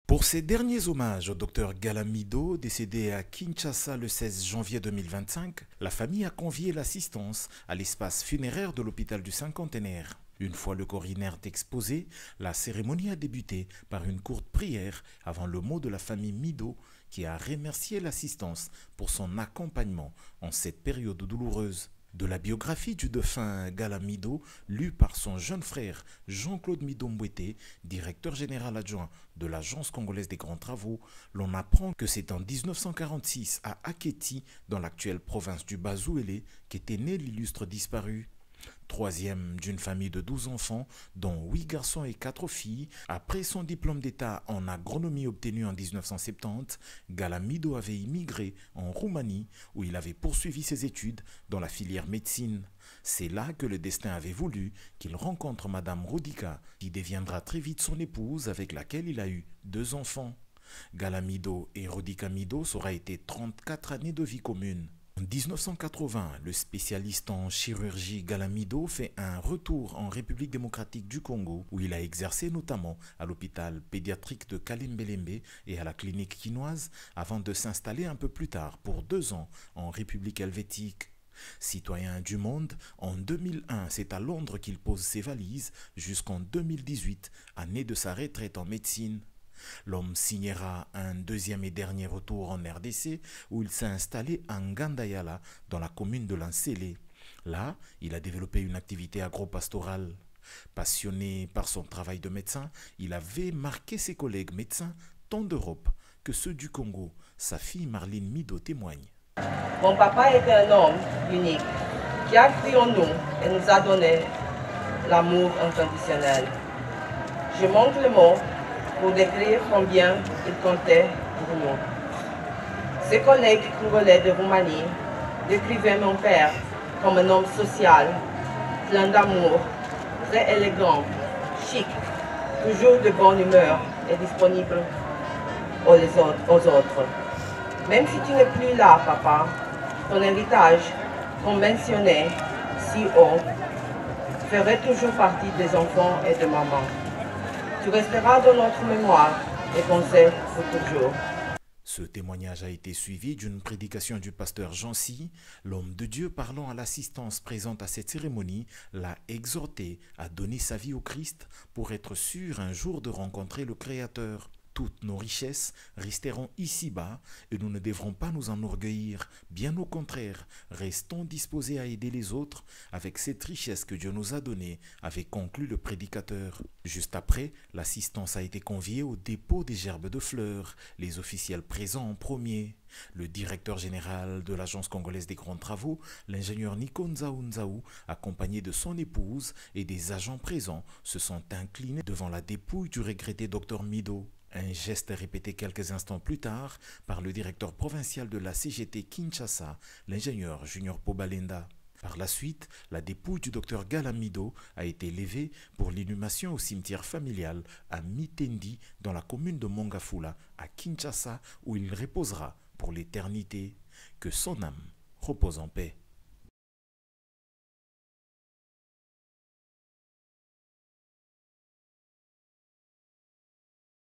Pour ses derniers hommages au docteur Galamido, décédé à Kinshasa le 16 janvier 2025, la famille a convié l'assistance à l'espace funéraire de l'hôpital du Cinquantenaire. Une fois le corps inerte exposé, la cérémonie a débuté par une courte prière avant le mot de la famille Mido qui a remercié l'assistance pour son accompagnement en cette période douloureuse. De la biographie du défunt Gala Mido, lue par son jeune frère Jean-Claude Mido Mbouete, directeur général adjoint de l'Agence congolaise des grands travaux, l'on apprend que c'est en 1946 à Aketi, dans l'actuelle province du Bazouélé, qu'était né l'illustre disparu. Troisième d'une famille de 12 enfants, dont 8 garçons et 4 filles, après son diplôme d'État en agronomie obtenu en 1970, Galamido avait immigré en Roumanie où il avait poursuivi ses études dans la filière médecine. C'est là que le destin avait voulu qu'il rencontre Madame Rodica, qui deviendra très vite son épouse avec laquelle il a eu 2 enfants. Galamido et Rodica Mido aura été 34 années de vie commune. En 1980, le spécialiste en chirurgie Galamido fait un retour en République démocratique du Congo où il a exercé notamment à l'hôpital pédiatrique de Kalembelembe et à la clinique quinoise avant de s'installer un peu plus tard pour 2 ans en République helvétique. Citoyen du monde, en 2001, c'est à Londres qu'il pose ses valises jusqu'en 2018, année de sa retraite en médecine. L'homme signera un deuxième et dernier retour en RDC où il s'est installé à Ngandayala dans la commune de Lansele. Là, il a développé une activité agro-pastorale. Passionné par son travail de médecin, il avait marqué ses collègues médecins tant d'Europe que ceux du Congo. Sa fille Marlene Mido témoigne. Mon papa était un homme unique qui a cru en nous et nous a donné l'amour inconditionnel. Je manque le mot pour décrire combien il comptait pour nous. Ses collègues congolais de Roumanie décrivaient mon père comme un homme social, plein d'amour, très élégant, chic, toujours de bonne humeur et disponible aux autres. Même si tu n'es plus là, papa, ton héritage, conventionné si haut, ferait toujours partie des enfants et de maman. Tu resteras dans notre mémoire et pensée pour toujours. Ce témoignage a été suivi d'une prédication du pasteur Jean-Cy. L'homme de Dieu parlant à l'assistance présente à cette cérémonie l'a exhorté à donner sa vie au Christ pour être sûr un jour de rencontrer le Créateur. Toutes nos richesses resteront ici-bas et nous ne devrons pas nous enorgueillir. Bien au contraire, restons disposés à aider les autres avec cette richesse que Dieu nous a donnée, avait conclu le prédicateur. Juste après, l'assistance a été conviée au dépôt des gerbes de fleurs, les officiels présents en premier. Le directeur général de l'Agence congolaise des grands travaux, l'ingénieur Nico Nzaou, accompagné de son épouse et des agents présents, se sont inclinés devant la dépouille du regretté docteur Mido. Un geste répété quelques instants plus tard par le directeur provincial de la CGT Kinshasa, l'ingénieur Junior Pobalenda. Par la suite, la dépouille du docteur Galamido a été levée pour l'inhumation au cimetière familial à Mitendi dans la commune de Mongafula à Kinshasa où il reposera pour l'éternité. Que son âme repose en paix.